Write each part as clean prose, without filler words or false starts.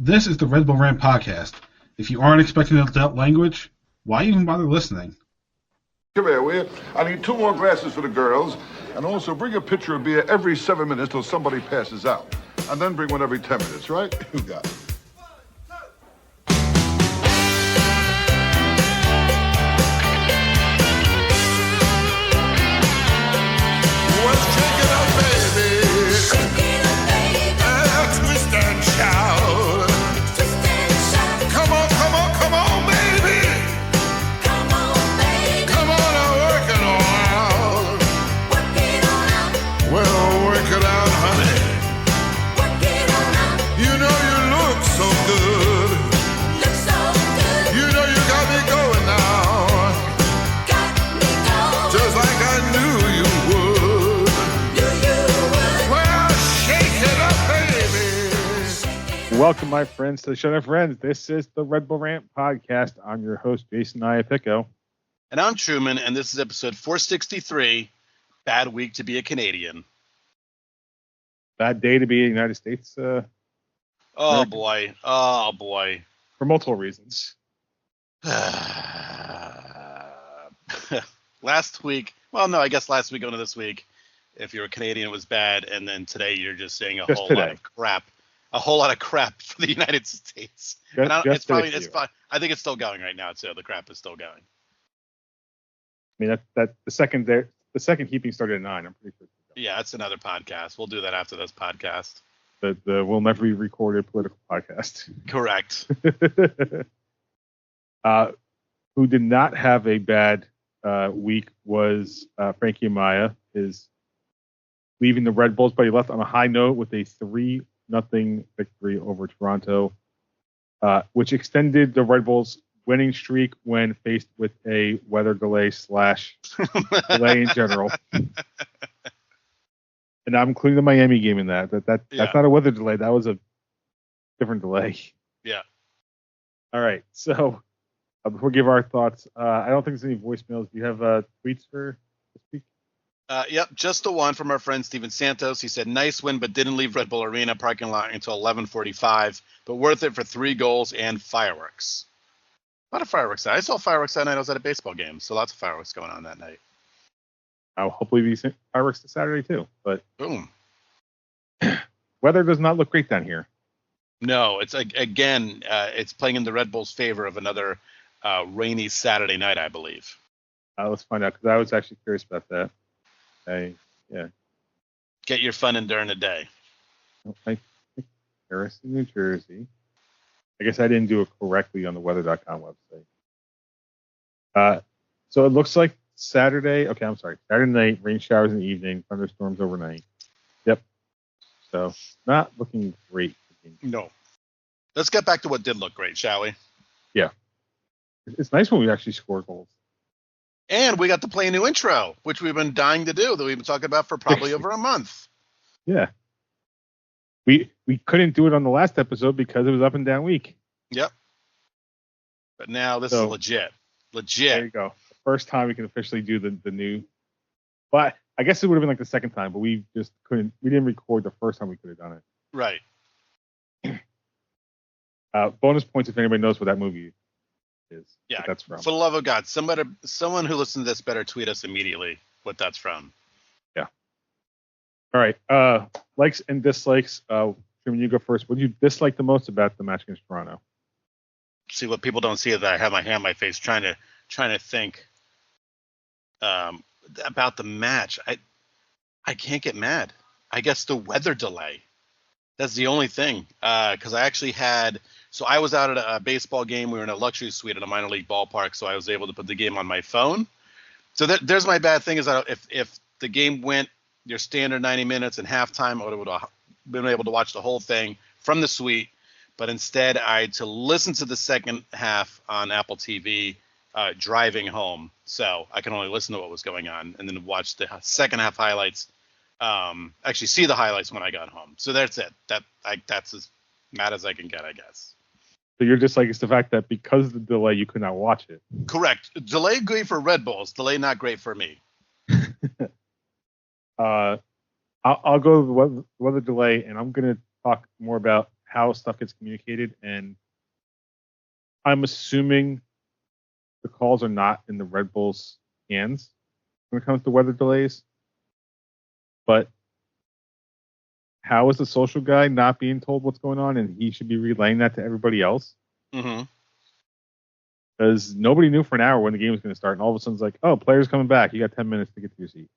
This is the Red Bull Rant podcast. If you aren't expecting adult language, why even bother listening? Come here, will you? I need 2 more glasses for the girls, and also bring a pitcher of beer every 7 minutes till somebody passes out. And then bring one every 10 minutes, right? You got it. Welcome, my friends, to the show, my friends. This is the Red Bull Rant podcast. I'm your host, Jason Iapicco. And I'm Truman, and this is episode 463, Bad Week to be a Canadian. Bad day to be a United States. Oh, boy. Oh, boy. For multiple reasons. Last week, well, no, I guess last week going to this week, if you're a Canadian, it was bad, and then today you're just saying a whole lot of crap. A whole lot of crap for the United States. It's fine. I think it's still going right now too. The crap is still going. I mean, that the second heaping started at 9. I'm pretty sure. Yeah, that's another podcast. We'll do that after this podcast. The will never be recorded political podcast. Correct. Who did not have a bad week was Frankie Amaya. Is leaving the Red Bulls, but he left on a high note with a 3-0 victory over Toronto, which extended the Red Bulls' winning streak when faced with a weather delay / delay in general. And I'm including the Miami game in that. That's not a weather delay. That was a different delay. Yeah. All right. So before we give our thoughts, I don't think there's any voicemails. Do you have tweets for this week? Yep, just the one from our friend Steven Santos. He said, nice win, but didn't leave Red Bull Arena parking lot until 11:45, but worth it for 3 goals and fireworks. A lot of fireworks. I saw fireworks that night. I was at a baseball game, so lots of fireworks going on that night. I'll hopefully be fireworks this Saturday, too. But boom. Weather does not look great down here. No, it's again, it's playing in the Red Bulls' favor of another rainy Saturday night, I believe. Let's find out, because I was actually curious about that. Yeah. Get your fun in during the day. I think Paris, New Jersey. I guess I didn't do it correctly on the weather.com website. So it looks like Saturday night, rain showers in the evening, thunderstorms overnight. Yep. So not looking great. No. Let's get back to what did look great, shall we? Yeah. It's nice when we actually score goals. And we got to play a new intro, which we've been dying to do, that we've been talking about for probably over a month. Yeah. We couldn't do it on the last episode because it was up and down week. Yep. But now this is legit. Legit. There you go. The first time we can officially do the new. But I guess it would have been like the second time, but we just couldn't. We didn't record the first time we could have done it. Right. Bonus points if anybody knows what that movie is. Yeah, that's from. For the love of God, someone who listens to this better tweet us immediately what that's from. Yeah. All right. Likes and dislikes. Truman, you go first. What do you dislike the most about the match against Toronto? See, what people don't see is that I have my hand on my face trying to think about the match. I can't get mad. I guess the weather delay. That's the only thing. Because I actually so I was out at a baseball game. We were in a luxury suite at a minor league ballpark, so I was able to put the game on my phone. So there's my bad thing is that if the game went your standard 90 minutes and halftime, I would have been able to watch the whole thing from the suite. But instead, I had to listen to the second half on Apple TV driving home. So I can only listen to what was going on and then watch the second half highlights. Actually see the highlights when I got home. So that's it. That's as mad as I can get, I guess. So you're just like, it's the fact that because of the delay, you could not watch it. Correct. Delay great for Red Bulls. Delay not great for me. I'll go with the weather delay, and I'm going to talk more about how stuff gets communicated, and I'm assuming the calls are not in the Red Bull's hands when it comes to weather delays. But how is the social guy not being told what's going on, and he should be relaying that to everybody else? Mm-hmm. Because nobody knew for an hour when the game was going to start, and all of a sudden it's like, oh, player's coming back. You got 10 minutes to get to your seat.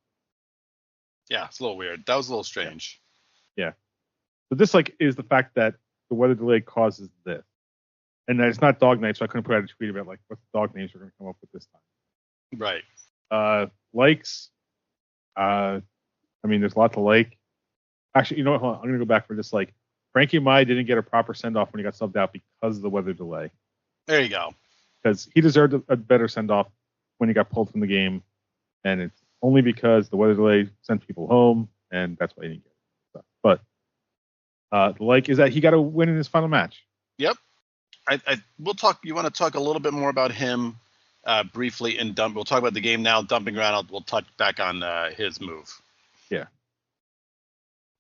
Yeah, it's a little weird. That was a little strange. Yeah. But this is the fact that the weather delay causes this. And that it's not dog night, so I couldn't put out a tweet about what the dog names we're going to come up with this time. Right. Likes. There's a lot to like. Actually, you know what? Hold on. I'm going to go back for this. Frankie Amaya didn't get a proper send-off when he got subbed out because of the weather delay. There you go. Because he deserved a better send-off when he got pulled from the game. And it's only because the weather delay sent people home, and that's why he didn't get it. But the like is that he got a win in his final match. Yep. We'll talk. You want to talk a little bit more about him briefly in dump? We'll talk about the game now. Dumping ground. We'll touch back on his move. Yeah.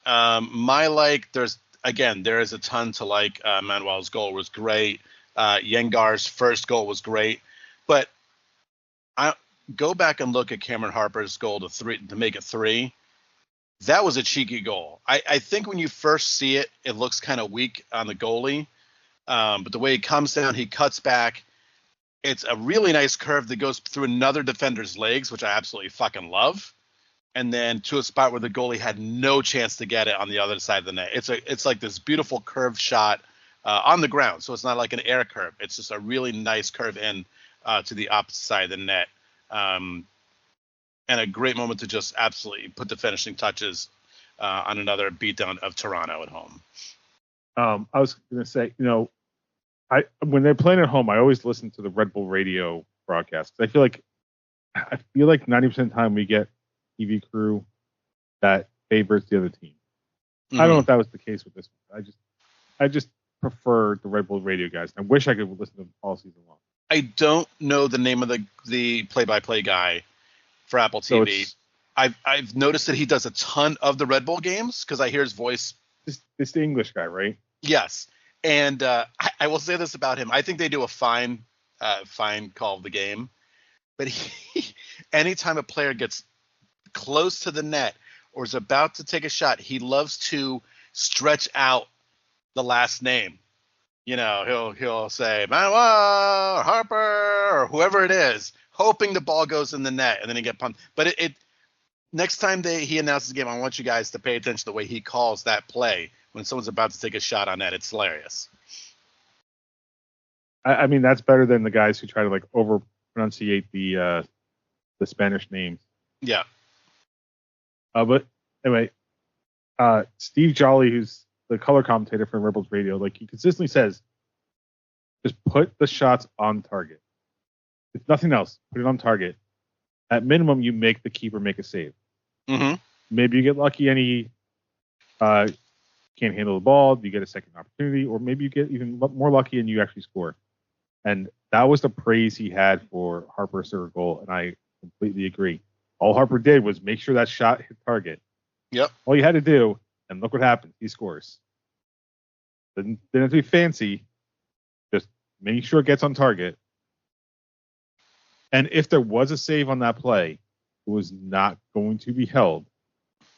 My like. There is a ton to like. Manuel's goal was great. Yengar's first goal was great, but I go back and look at Cameron Harper's goal to make it 3. That was a cheeky goal. I think when you first see it, it looks kind of weak on the goalie. But the way he comes down, he cuts back. It's a really nice curve that goes through another defender's legs, which I absolutely fucking love. And then to a spot where the goalie had no chance to get it on the other side of the net. It's like this beautiful curved shot on the ground. So it's not like an air curve. It's just a really nice curve in to the opposite side of the net. And a great moment to just absolutely put the finishing touches on another beatdown of Toronto at home. I was going to say, when they're playing at home, I always listen to the Red Bull radio broadcast. I feel like 90% of the time we get TV crew that favors the other team. Mm-hmm. I don't know if that was the case with this one. I just prefer the Red Bull radio guys. I wish I could listen to them all season long. I don't know the name of the play-by-play guy for Apple TV. So I've noticed that he does a ton of the Red Bull games because I hear his voice. It's the English guy, right? Yes. And I will say this about him. I think they do a fine call of the game. But anytime a player gets close to the net or is about to take a shot, he loves to stretch out the last name. He'll say Manuel or Harper or whoever it is, hoping the ball goes in the net, and then he get pumped. But next time he announces the game, I want you guys to pay attention to the way he calls that play when someone's about to take a shot on net. It's hilarious. I mean, that's better than the guys who try to over pronunciate the Spanish names. Yeah. But anyway, Steve Jolly, who's the color commentator for Rebels Radio, he consistently says, just put the shots on target. If nothing else, put it on target. At minimum, you make the keeper make a save. Mm-hmm. Maybe you get lucky and he can't handle the ball. You get a second opportunity, or maybe you get even more lucky and you actually score. And that was the praise he had for Harper's third goal, and I completely agree. All Harper did was make sure that shot hit target. Yep. All you had to do, and look what happened. He scores. Didn't have to be fancy. Just making sure it gets on target. And if there was a save on that play, it was not going to be held.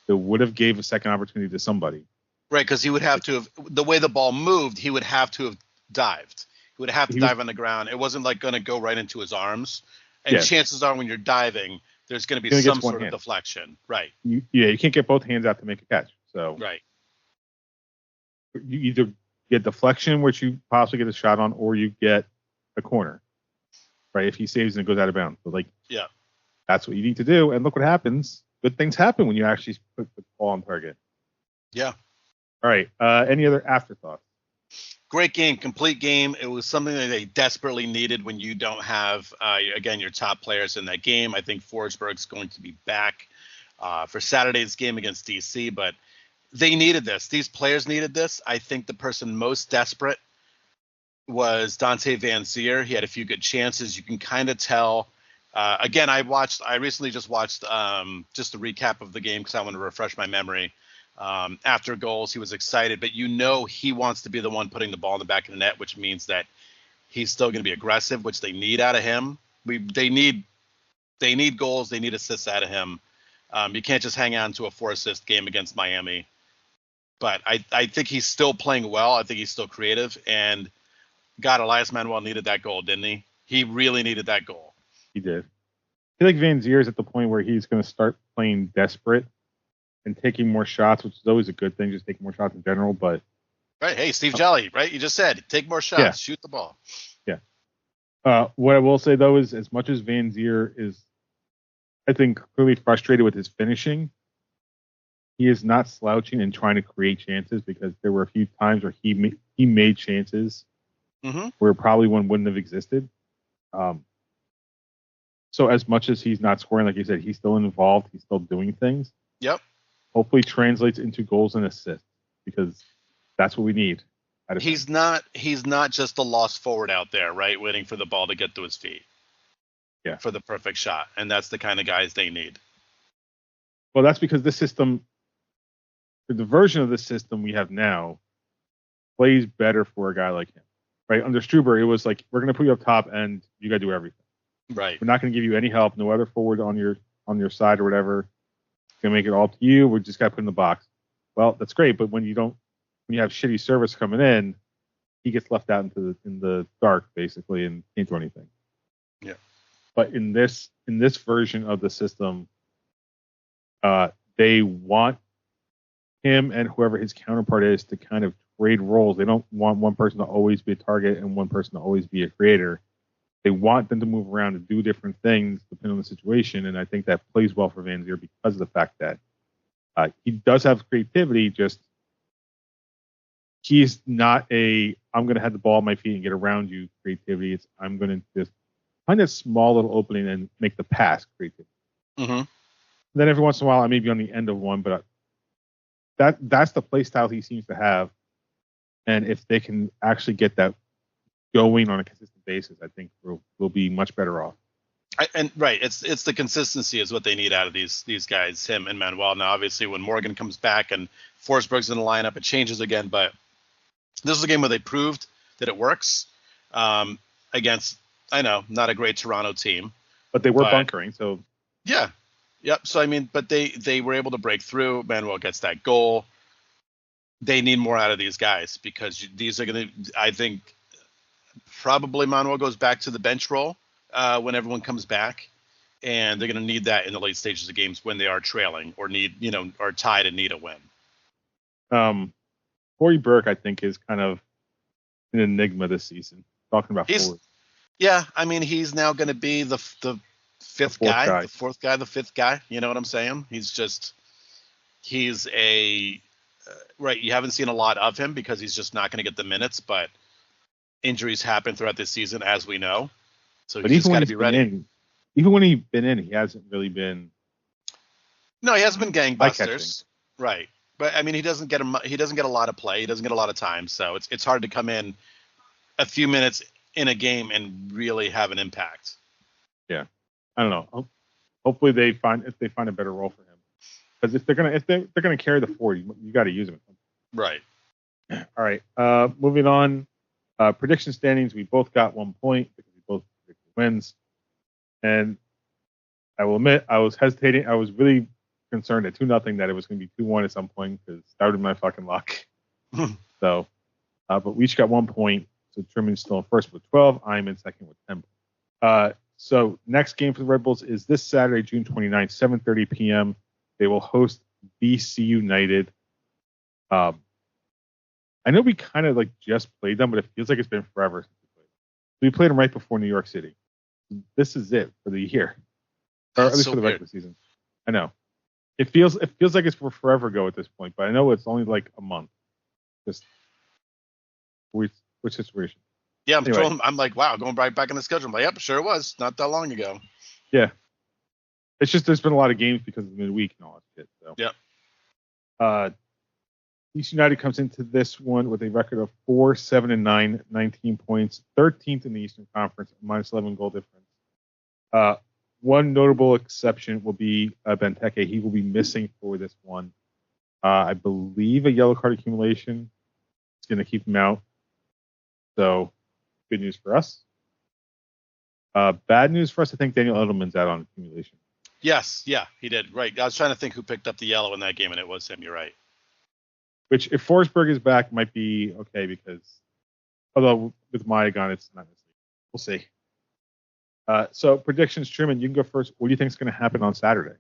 It would have gave a second opportunity to somebody. Right, because he would have to have, the way the ball moved, he would have to have dived. He would have to dive on the ground. It wasn't going to go right into his arms. And chances are when you're diving, there's going to be some sort of deflection. Right. You can't get both hands out to make a catch. So right. You either get deflection, which you possibly get a shot on, or you get a corner. Right, if he saves and it goes out of bounds. So that's what you need to do. And look what happens. Good things happen when you actually put the ball on target. Yeah. All right. Any other afterthoughts? Great game, complete game. It was something that they desperately needed when you don't have, again, your top players in that game. I think Forsberg's going to be back for Saturday's game against DC, but they needed this. These players needed this. I think the person most desperate was Dante Van Zier. He had a few good chances. You can kind of tell. Again, I recently just watched just a recap of the game because I want to refresh my memory. After goals, he was excited, but he wants to be the one putting the ball in the back of the net, which means that he's still going to be aggressive, which they need out of him. They need goals, they need assists out of him. You can't just hang on to a 4-assist game against Miami. But I think he's still playing well. I think he's still creative. And God, Elias Manuel needed that goal, didn't he? He really needed that goal. He did. I feel like Van Zier is at the point where he's going to start playing desperate and taking more shots, which is always a good thing, just taking more shots in general. But right, hey, Steve Jolly, right? You just said take more shots, shoot the ball. Yeah. What I will say though is, as much as Van Zier is, I think, clearly frustrated with his finishing, he is not slouching and trying to create chances, because there were a few times where he made chances where probably one wouldn't have existed. So as much as he's not scoring, like you said, he's still involved. He's still doing things. Yep. Hopefully translates into goals and assists, because that's what we need. He's not just a lost forward out there, right, waiting for the ball to get to his feet. Yeah. For the perfect shot, and that's the kind of guys they need. Well, that's because this system, the version of the system we have now, plays better for a guy like him. Right? Under Struber, it was like, we're going to put you up top and you got to do everything. Right. We're not going to give you any help, no other forward on your side or whatever. Going to make it all to you. We just got to put in the box. Well, that's great, but when you have shitty service coming in, he gets left out in the dark basically and can't do anything. Yeah. But in this version of the system, they want him and whoever his counterpart is to kind of trade roles. They don't want one person to always be a target and one person to always be a creator. They want them to move around and do different things depending on the situation, and I think that plays well for Van Zier because of the fact that he does have creativity. Just he's not I'm going to have the ball at my feet and get around you creativity. It's I'm going to just find a small little opening and make the pass creativity. Mm-hmm. Then every once in a while I may be on the end of one, but that's the play style he seems to have, and if they can actually get that going on a consistent basis, I think we'll be much better off. It's the consistency is what they need out of these guys, him and Manuel. Now, obviously, when Morgan comes back and Forsberg's in the lineup, it changes again. But this is a game where they proved that it works against, I know, not a great Toronto team, but they were bunkering. So yeah, yep. So I mean, but they were able to break through. Manuel gets that goal. They need more out of these guys, because these are going to, I think, probably Manuel goes back to the bench role when everyone comes back, and they're going to need that in the late stages of games when they are trailing or are tied and need a win. Corey Burke, I think, is kind of an enigma this season. Talking about forward. Yeah, I mean, he's now going to be the fifth guy, the fourth guy, the fifth guy. You know what I'm saying? He's a right. You haven't seen a lot of him because he's just not going to get the minutes, but injuries happen throughout this season, as we know. So he's just got to be ready. Even when he's been in, he hasn't really been. No, he hasn't been gangbusters, right? But I mean, he doesn't get a lot of play. He doesn't get a lot of time, so it's hard to come in a few minutes in a game and really have an impact. Yeah, I don't know. Hopefully they find a better role for him, because if they're gonna carry the forward, you got to use him. Right. All right. Moving on. Prediction standings, we both got 1 point because we both predicted wins. And I will admit, I was hesitating. I was really concerned at 2-0 that it was going to be 2-1 at some point, because that would have been my fucking luck. So, but we each got 1 point. So Truman's still in first with 12. I'm in second with 10 points. So next game for the Red Bulls is this Saturday, June 29th, 7:30 p.m. They will host BC United. I know we kind of just played them, but it feels like it's been forever since we played them. We played them right before New York City. This is it for the year, or at least for the regular season. I know it feels like it's forever ago at this point, but I know it's only like a month. Just which situation? Yeah, I'm like, wow, going right back in the schedule. I'm like, yep, sure it was not that long ago. Yeah, it's just there's been a lot of games because of the midweek and all that shit. So yep. DC United comes into this one with a record of 4-7-9, 19 points, 13th in the Eastern Conference, minus 11 goal difference. One notable exception will be Benteke. He will be missing for this one. I believe a yellow card accumulation is going to keep him out. So, good news for us. Bad news for us, I think Daniel Edelman's out on accumulation. Yes, yeah, he did. Right. I was trying to think who picked up the yellow in that game, and it was him. You're right. Which, if Forsberg is back, might be okay because, although with Maya gone, it's not necessarily. We'll see. So predictions, Truman, you can go first. What do you think is going to happen on Saturday?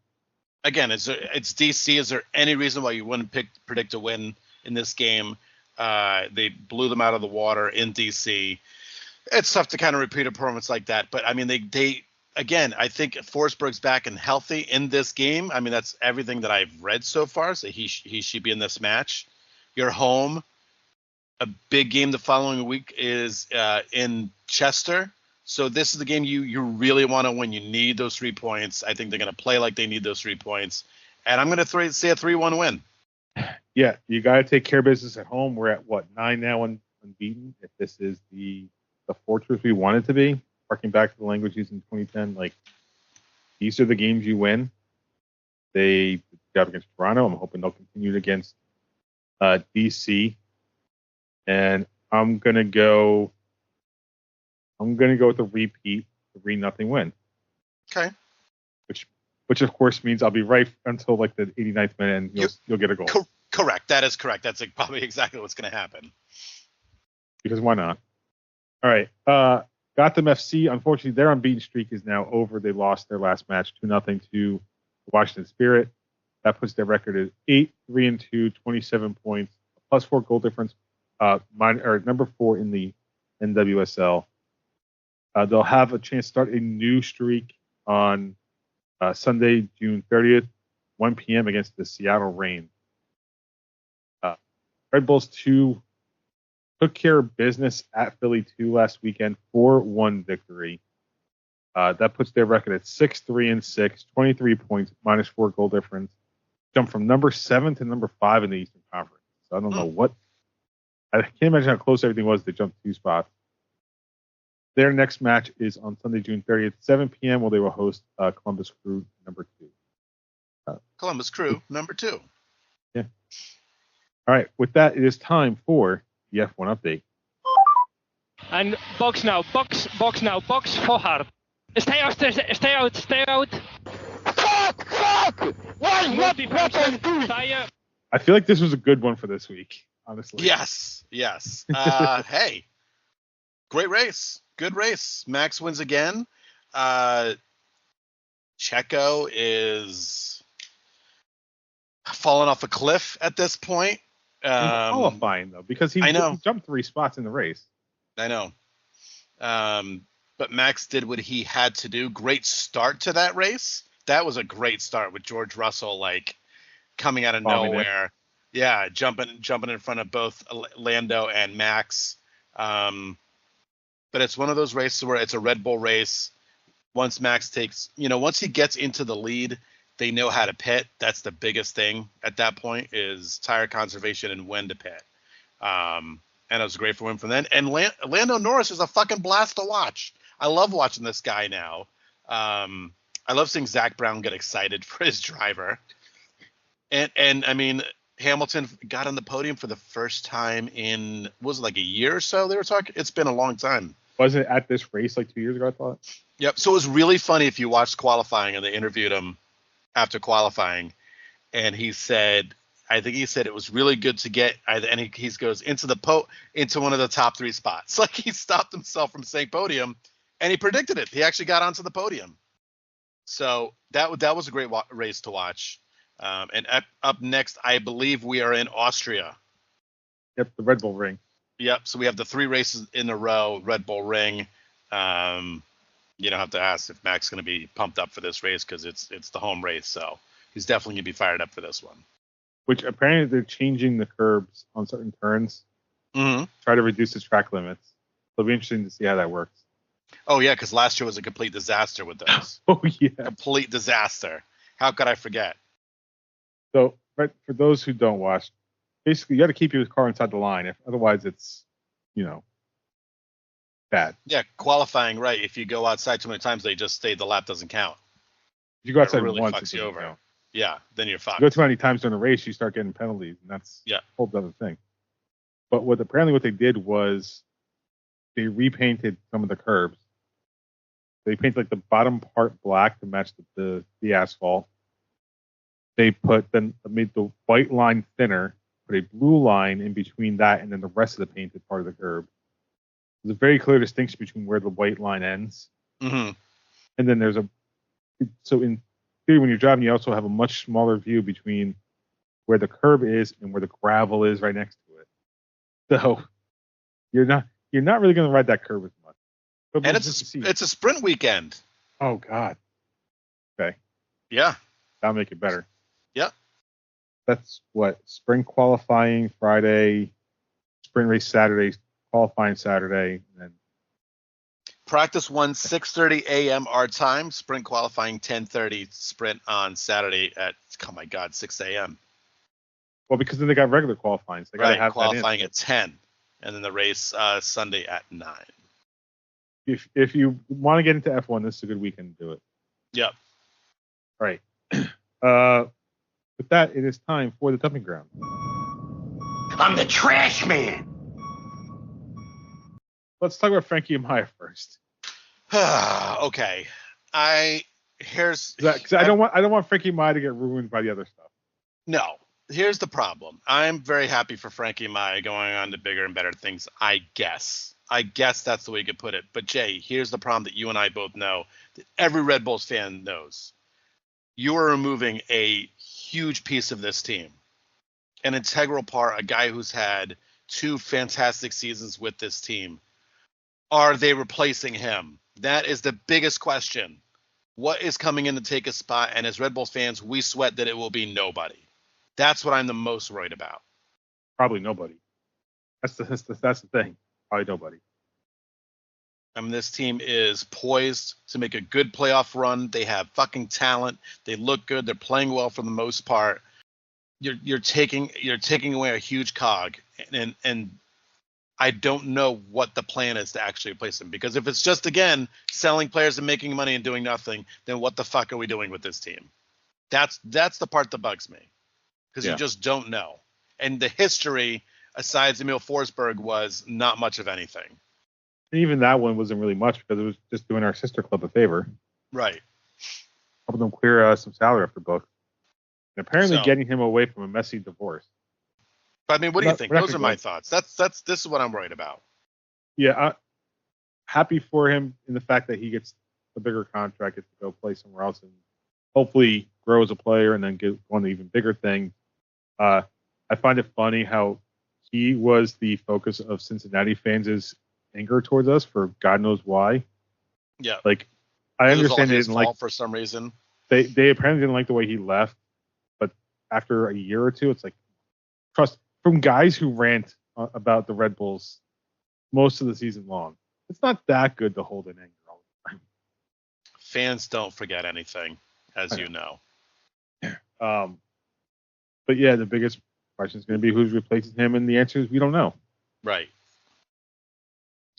Again, it's DC. Is there any reason why you wouldn't predict a win in this game? They blew them out of the water in DC. It's tough to kind of repeat a performance like that, but I mean, they again, I think Forsberg's back and healthy in this game. I mean, that's everything that I've read so far. So he should be in this match. You're home. A big game the following week is in Chester. So this is the game you really want to win. You need those 3 points. I think they're going to play like they need those 3 points. And I'm going to say a 3-1 win. Yeah, you got to take care of business at home. We're at, 9 now unbeaten? If this is the fortress we want it to be, harking back to the language used in 2010, like, these are the games you win. They got against Toronto. I'm hoping they'll continue against DC. And I'm going to go with a repeat 3-0 win. Okay. Which of course means I'll be right until like the 89th minute and you'll get a goal. Correct. That is correct. That's probably exactly what's going to happen. Because why not? All right. Gotham FC, unfortunately, their unbeaten streak is now over. They lost their last match 2-0 to Washington Spirit. That puts their record at 8-3-2, 27 points, +4 goal difference, number 4 in the NWSL. They'll have a chance to start a new streak on Sunday, June 30th, 1 p.m. against the Seattle Reign. Red Bulls 2 took care of business at Philly 2 last weekend, 4-1 victory. That puts their record at 6-3-6, 23 points, -4 goal difference. Jumped from number 7 to number 5 in the Eastern Conference. So I don't know what. I can't imagine how close everything was. They jumped 2 spots. Their next match is on Sunday, June 30th, 7 p.m., where they will host Columbus Crew number 2. Columbus Crew number 2. Yeah. All right. With that, it is time for the F1 update. And box now, box for hard. Stay out. Fuck! Why not tire? I feel like this was a good one for this week, honestly. Yes. Hey, great race. Good race. Max wins again. Checo is falling off a cliff at this point. He's qualifying, though, because he jumped 3 spots in the race. I know. But Max did what he had to do. Great start to that race. That was a great start with George Russell, like, coming out of nowhere. Yeah, jumping in front of both Lando and Max. But it's one of those races where it's a Red Bull race. Once Max once he gets into the lead, they know how to pit. That's the biggest thing at that point is tire conservation and when to pit. And it was great for him from then. And Lando Norris is a fucking blast to watch. I love watching this guy now. I love seeing Zach Brown get excited for his driver. And I mean, Hamilton got on the podium for the first time in, was it like a year or so they were talking? It's been a long time. Wasn't it at this race like 2 years ago, I thought? Yep. So it was really funny if you watched qualifying and they interviewed him after qualifying. And he said it was really good to get, and he goes into one of the top 3 spots. Like he stopped himself from saying podium and he predicted it. He actually got onto the podium. So that was a great race to watch. And up next, I believe we are in Austria. Yep, the Red Bull Ring. Yep. So we have the 3 races in a row, Red Bull Ring. You don't have to ask if Mac's going to be pumped up for this race because it's the home race. So he's definitely going to be fired up for this one. Which apparently they're changing the curbs on certain turns. Mm-hmm. Try to reduce the track limits. So it'll be interesting to see how that works. Oh, yeah, because last year was a complete disaster with those. Oh, yeah. Complete disaster. How could I forget? So, right, for those who don't watch, basically you got to keep your car inside the line. Otherwise, it's, bad. Yeah, qualifying, right. If you go outside too many times, they just say the lap doesn't count. If you go outside really once, fucks you over. Yeah, then you're fucked. You go too many times during the race, you start getting penalties, and that's a whole other thing. But what they did was they repainted some of the curbs. They painted like the bottom part black to match the asphalt. They made the white line thinner, put a blue line in between that and then the rest of the painted part of the curb. There's a very clear distinction between where the white line ends. Mm-hmm. And then so in theory, when you're driving, you also have a much smaller view between where the curb is and where the gravel is right next to it. So you're not really going to ride that curb as much. But And it's a sprint weekend. Oh God. Okay. Yeah. That'll make it better. Yep. That's what spring qualifying Friday, sprint race Saturday, qualifying Saturday, and then practice 6:30 a.m. our time. Sprint qualifying 10:30. Sprint on Saturday at 6 a.m. Well, because then they got regular qualifying. So they got to have qualifying at 10, and then the race Sunday at 9. If you want to get into F1, this is a good weekend to do it. Yep. All right. With that, it is time for the dumping ground. I'm the trash man. Let's talk about Frankie Amaya first. Okay. I don't want Frankie Amaya to get ruined by the other stuff. No. Here's the problem. I'm very happy for Frankie Amaya going on to bigger and better things, I guess. I guess that's the way you could put it. But Jay, here's the problem that you and I both know, that every Red Bulls fan knows. You are removing a huge piece of this team. An integral part, a guy who's had 2 fantastic seasons with this team. Are they replacing him? That is the biggest question. What is coming in to take a spot? And as Red Bulls fans, we sweat that it will be nobody. That's what I'm the most worried about. Probably nobody. That's the thing. Probably nobody. I mean, this team is poised to make a good playoff run. They have fucking talent. They look good. They're playing well for the most part. You're taking away a huge cog, and I don't know what the plan is to actually replace him. Because if it's just, again, selling players and making money and doing nothing, then what the fuck are we doing with this team? That's the part that bugs me. Because you just don't know. And the history, aside Emil Forsberg, was not much of anything. And even that one wasn't really much because it was just doing our sister club a favor. Right. Helping them clear some salary off the book. And apparently getting him away from a messy divorce. But I mean, what do you think? Those are my thoughts. This is what I'm worried about. Yeah, happy for him in the fact that he gets a bigger contract, gets to go play somewhere else, and hopefully grow as a player and then get one even bigger thing. I find it funny how he was the focus of Cincinnati fans' anger towards us for God knows why. Yeah. Like, I understand they didn't like for some reason. They apparently didn't like the way he left, but after a year or two, it's like trust from guys who rant about the Red Bulls most of the season long. It's not that good to hold in anger all the time. Fans don't forget anything, as you know. But yeah, the biggest question is going to be who's replacing him, and the answer is we don't know. Right.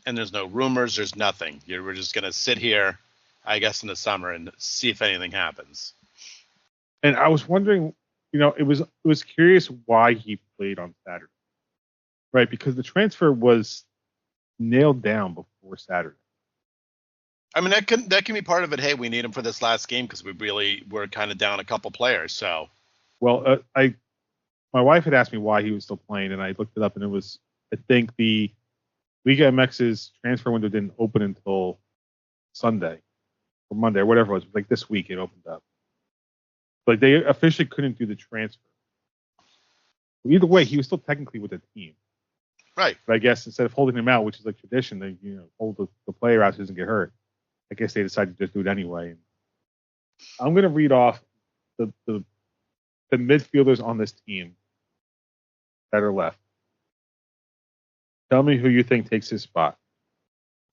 And there's no rumors. There's nothing. We're just going to sit here, I guess, in the summer and see if anything happens. And I was wondering, it was curious why he played on Saturday, right? Because the transfer was nailed down before Saturday. I mean, that can be part of it. Hey, we need him for this last game because we're kind of down a couple players. So, well, my wife had asked me why he was still playing, and I looked it up, and it was, I think the Liga MX's transfer window didn't open until Sunday or Monday or whatever it was. Like this week it opened up. Like they officially couldn't do the transfer. Either way, he was still technically with the team. Right. But I guess instead of holding him out, which is like tradition, they hold the player out so he doesn't get hurt. I guess they decided to just do it anyway. I'm going to read off the midfielders on this team that are left. Tell me who you think takes his spot.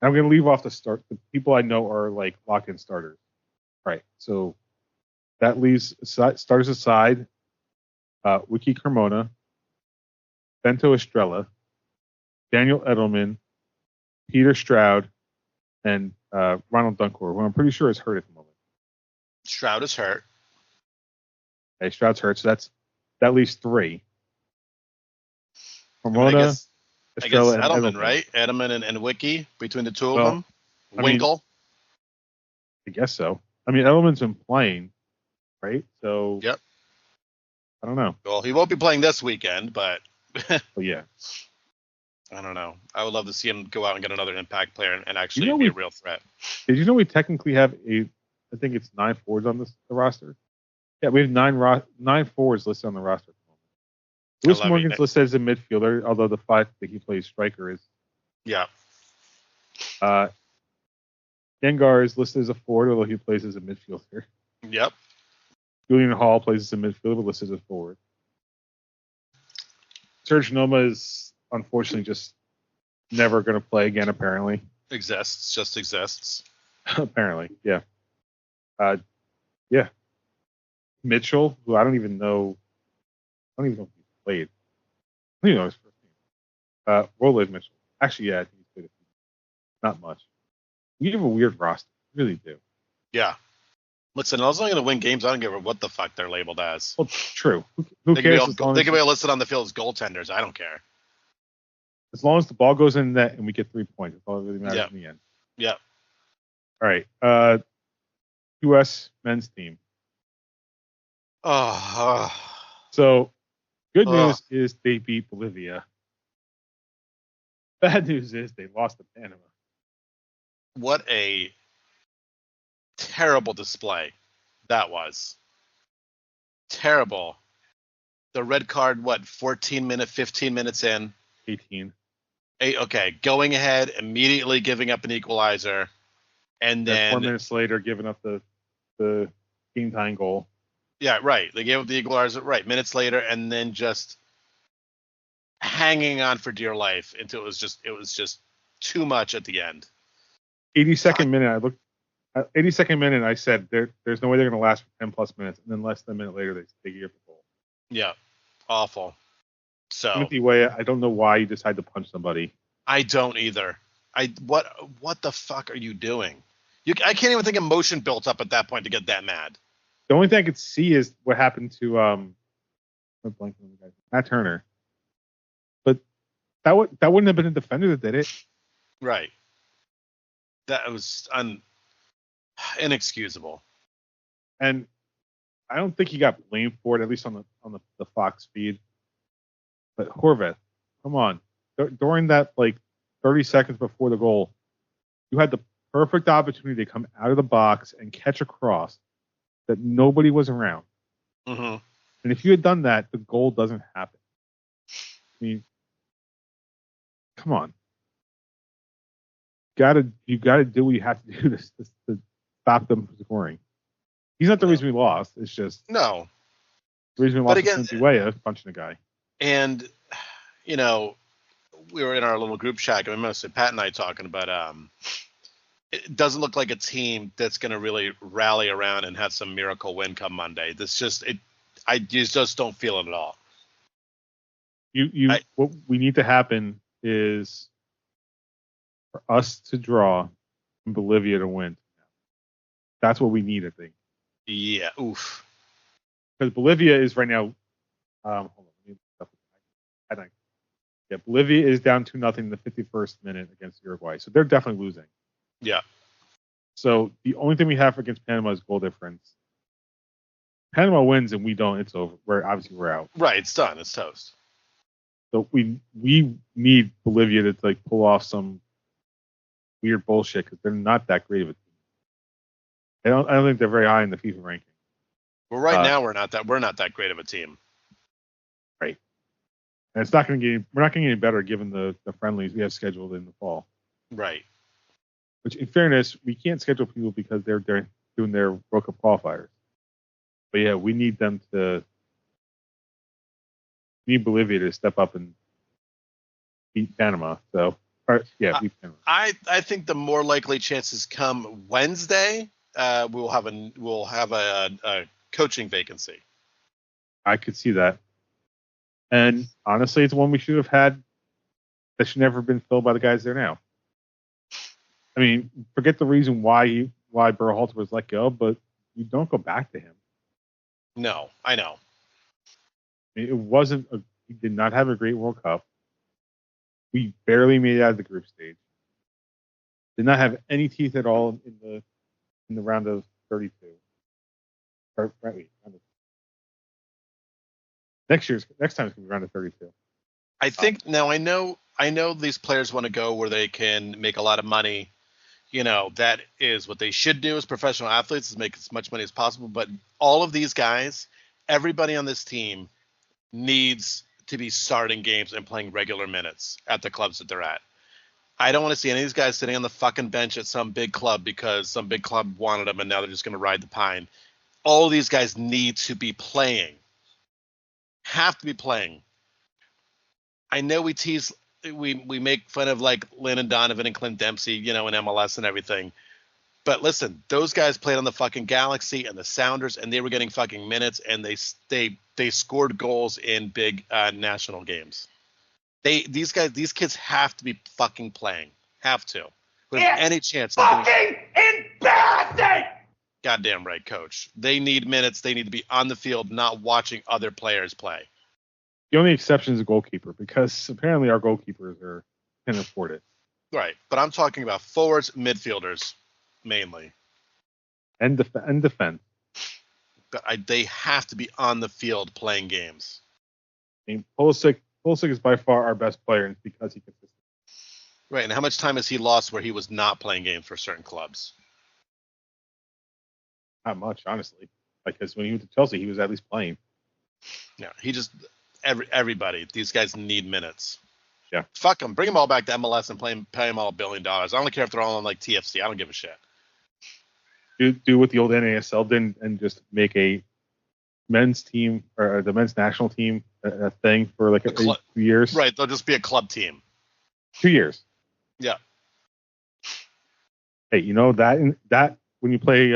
I'm going to leave off the people I know are like lock-in starters. Right. So that leaves starters aside Wiki Carmona, Bento Estrella, Daniel Edelman, Peter Stroud, and Ronald Duncor, who I'm pretty sure is hurt at the moment. Stroud is hurt. Okay, Stroud's hurt, so that leaves 3. I Pomona, guess Estrella, and Edelman, right? Edelman and Wiki between the two of Well, them. I mean, Winkle. I guess so. I mean, Edelman's been playing, right? So, Yep. I don't know. Well, he won't be playing this weekend, but But yeah. I don't know. I would love to see him go out and get another impact player and actually You know be a real threat. Did you know we technically have I think it's 9 forwards on the roster? Yeah, we have 9 forwards listed on the roster. Lewis love Morgan's it. listed as a midfielder, although the fact that he plays striker is. Yeah. Gengar is listed as a forward, although he plays as a midfielder. Yep. Julian Hall plays as a midfielder, but listed as a forward. Serge Noma is unfortunately just never going to play again, apparently. Just exists. Apparently, yeah. Yeah. Mitchell, who I don't even know if he played. I don't even know his first name. Roland Mitchell. Actually, yeah, I think he played a few. Not much. We have a weird roster. We really do. Yeah. Listen, I was only going to win games. I don't give a what the fuck they're labeled as. Well, true. Who They cares? can be all listed on the field as goaltenders. I don't care. As long as the ball goes in the net and we get 3 points, that's all that really matters in the end. Yeah. All right. U.S. men's team. So, good news is they beat Bolivia. Bad news is they lost to Panama. What a terrible display that was. Terrible. The red card, 15 minutes in? 18. Okay, going ahead, immediately giving up an equalizer, and then 4 minutes later, giving up the game-tying goal. Yeah, right. They gave up the equalizer, right, minutes later, and then just hanging on for dear life until it was just too much at the end. 82nd minute, I looked. 82nd minute, I said there's no way they're going to last for 10 plus minutes, and then less than a minute later, they gave up the goal. Yeah, awful. So Timothy Weah, I don't know why you decided to punch somebody. I don't either. What the fuck are you doing? I can't even think emotion built up at that point to get that mad. The only thing I could see is what happened to Matt Turner, but that wouldn't have been a defender that did it. Right. That was inexcusable. And I don't think he got blamed for it, at least on the Fox feed. But Horvath, come on, during that 30 seconds before the goal, you had the perfect opportunity to come out of the box and catch a cross that nobody was around. Mm-hmm. And if you had done that, the goal doesn't happen. I mean, come on. You gotta do what you have to do to stop them from scoring. He's not the reason we lost. It's just no. The reason we lost was Way punching a guy. And we were in our little group chat. I remember Pat and I talking about it doesn't look like a team that's going to really rally around and have some miracle win come Monday. I just don't feel it at all. What we need to happen is for us to draw and Bolivia to win. That's what we need, I think. Yeah, oof. Because Bolivia is right now. Hold on. Bolivia is down 2-0 in the 51st minute against Uruguay, so they're definitely losing. Yeah. So the only thing we have against Panama is goal difference. Panama wins and we don't. It's over. We're out. Right. It's done. It's toast. So we need Bolivia to pull off some weird bullshit because they're not that great of a team. I don't think they're very high in the FIFA ranking. Well, right now we're not that great of a team. Right. And it's not going to get. We're not going to get any better given the friendlies we have scheduled in the fall. Right. Which, in fairness, we can't schedule people because they're doing their World Cup qualifiers. But yeah, we need them to. We need Bolivia to step up and beat Panama. So, beat Panama. I think the more likely chances come Wednesday. We'll have a coaching vacancy. I could see that. And honestly, it's one we should have had that should never have been filled by the guys there now. I mean, forget the reason why Berhalter was let go, but you don't go back to him. No, I know. It wasn't. He did not have a great World Cup. We barely made it out of the group stage. Did not have any teeth at all in the round of 32. Or, right, next time it's gonna be round of 32. I think now I know these players want to go where they can make a lot of money. That is what they should do as professional athletes, is make as much money as possible. But all of these guys, everybody on this team needs to be starting games and playing regular minutes at the clubs that they're at. I don't want to see any of these guys sitting on the fucking bench at some big club because some big club wanted them and now they're just going to ride the pine. All of these guys need to be playing. Have to be playing. I know we make fun of like Landon Donovan and Clint Dempsey, in MLS and everything. But listen, those guys played on the fucking Galaxy and the Sounders, and they were getting fucking minutes, and they scored goals in big national games. These kids have to be fucking playing. Have to. With any chance. Fucking embarrassing! Goddamn right, coach. They need minutes. They need to be on the field, not watching other players play. The only exception is a goalkeeper, because apparently our goalkeepers can afford it. Right, but I'm talking about forwards, midfielders, mainly. And defense. But they have to be on the field playing games. I mean, Pulisic is by far our best player, and it's because he consistent. Right, and how much time has he lost where he was not playing games for certain clubs? Not much, honestly. Because when he went to Chelsea, he was at least playing. Yeah, he just everybody. These guys need minutes. Yeah. Fuck them. Bring them all back to MLS and pay them all $1 billion. I don't care if they're all on like TFC. I don't give a shit. Do what the old NASL did and just make a men's team or the men's national team a thing for like 2 years. Right. They'll just be a club team. 2 years. Yeah. Hey, that when you play,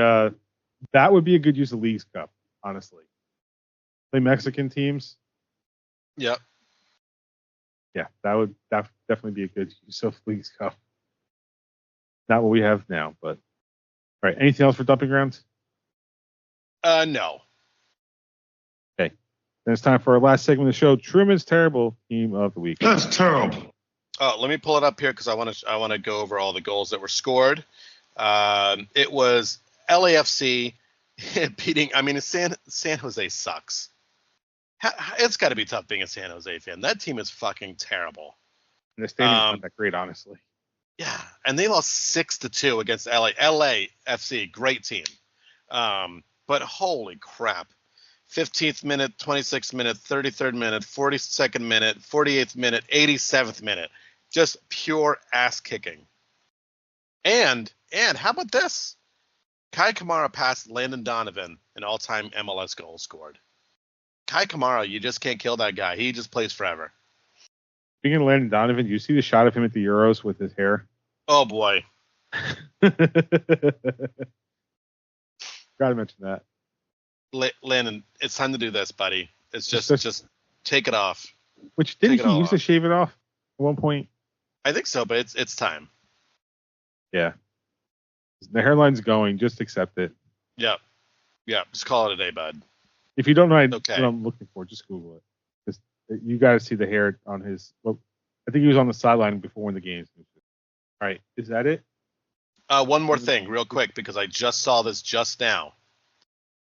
that would be a good use of Leagues Cup, honestly. Play Mexican teams. Yep. Yeah, that would definitely be a good use of Leagues Cup. Not what we have now, but all right. Anything else for dumping grounds? No. Okay. Then it's time for our last segment of the show, Truman's Terrible Team of the Week. That's terrible. Let me pull it up here because I want to go over all the goals that were scored. It was LAFC beating. I mean, San Jose sucks. It's got to be tough being a San Jose fan. That team is fucking terrible. And the stadium's not that great, honestly. Yeah, and they lost 6-2 against LAFC. Great team. But holy crap. 15th minute, 26th minute, 33rd minute, 42nd minute, 48th minute, 87th minute. Just pure ass kicking. And how about this? Kai Kamara passed Landon Donovan, an all-time MLS goal scored. Kai Kamara, you just can't kill that guy. He just plays forever. Speaking of Landon Donovan, do you see the shot of him at the Euros with his hair? Oh, boy. Gotta mention that. Landon, it's time to do this, buddy. It's just take it off. Which didn't he used to shave it off at one point? I think so, but it's time. Yeah. The hairline's going. Just accept it. Yeah. Just call it a day, bud. If you don't know okay. what I'm looking for, just Google it. You got to see the hair on his. Well, I think he was on the sideline before one of the games. All right, is that it? One more thing, real quick, because I just saw this just now.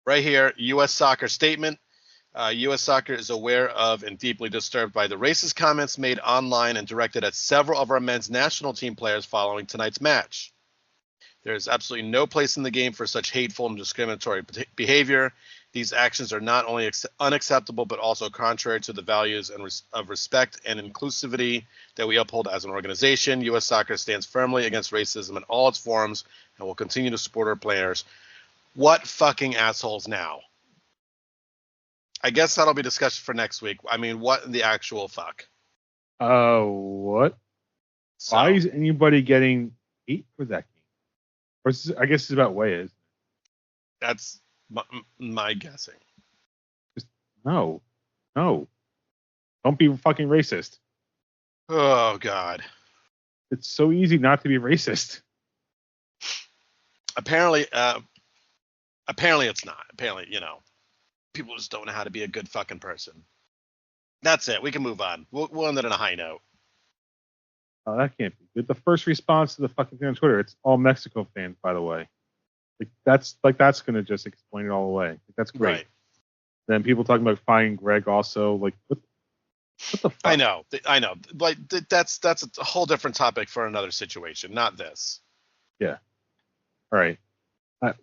Right here, U.S. Soccer statement. U.S. Soccer is aware of and deeply disturbed by the racist comments made online and directed at several of our men's national team players following tonight's match. There is absolutely no place in the game for such hateful and discriminatory behavior. These actions are not only unacceptable, but also contrary to the values of respect and inclusivity that we uphold as an organization. U.S. Soccer stands firmly against racism in all its forms and will continue to support our players. What fucking assholes now? I guess that'll be discussion for next week. I mean, what the actual fuck? What? So, why is anybody getting hate for that game? Or I guess it's about Weah. That's my guessing. Just, no. Don't be fucking racist. Oh, God. It's so easy not to be racist. Apparently it's not. Apparently, People just don't know how to be a good fucking person. That's it. We can move on. We'll end it on a high note. Oh, that can't be good. The first response to the fucking thing on Twitter, it's all Mexico fans, by the way. That's gonna just explain it all away. That's great. Right. Then people talking about finding Greg also, what the fuck? I know. Like that's a whole different topic for another situation, not this. Yeah. All right.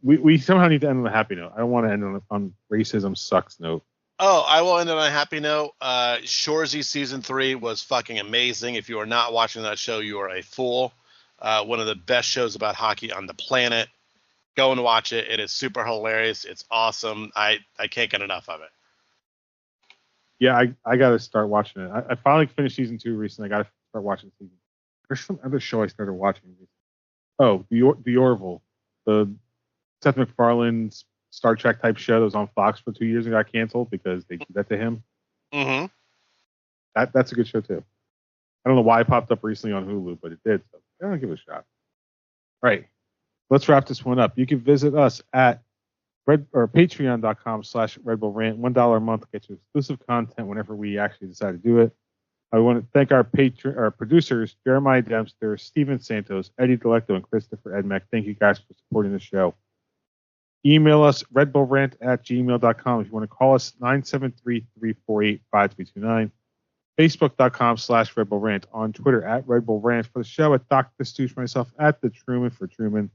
We somehow need to end on a happy note. I don't want to end on racism sucks note. Oh, I will end on a happy note. Shoresy season 3 was fucking amazing. If you are not watching that show, you are a fool. One of the best shows about hockey on the planet. Go and watch it. It is super hilarious. It's awesome. I can't get enough of it. Yeah, I got to start watching it. I finally finished season 2 recently. I got to start watching season. There's some other show I started watching recently. Oh, the Orville, the Seth MacFarlane's Star Trek type show that was on Fox for 2 years and got canceled because they did that to him. Mm-hmm. That's a good show too. I don't know why it popped up recently on Hulu, but it did. So I'm gonna give it a shot. All right, let's wrap this one up. You can visit us at patreon.com/Red Bull Rant. $1 a month to get you exclusive content whenever we actually decide to do it. I want to thank our producers, Jeremiah Dempster, Steven Santos, Eddie Delecto, and Christopher Edmeck. Thank you guys for supporting the show. Email us, redbullrant@gmail.com. If you want to call us, 973-348-5329. Facebook.com/Red Bull Rant. On Twitter, @Red Bull Rant. For the show, at Dr. Stooge, myself, @The Truman for Truman.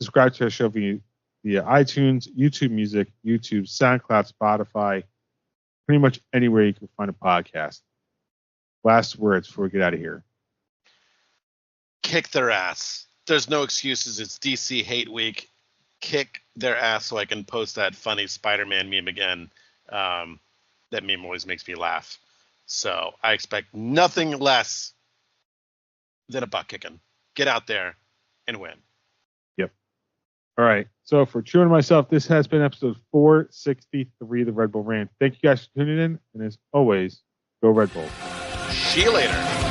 Subscribe to our show via iTunes, YouTube Music, YouTube, SoundCloud, Spotify, pretty much anywhere you can find a podcast. Last words before we get out of here. Kick their ass. There's no excuses. It's DC Hate Week. Kick their ass so I can post that funny Spider-Man meme again. That meme always makes me laugh. So I expect nothing less than a butt kicking. Get out there and win. Yep. All right. So for Truman and myself, this has been episode 463 of the Red Bull Rant. Thank you guys for tuning in. And as always, go Red Bull. See you later.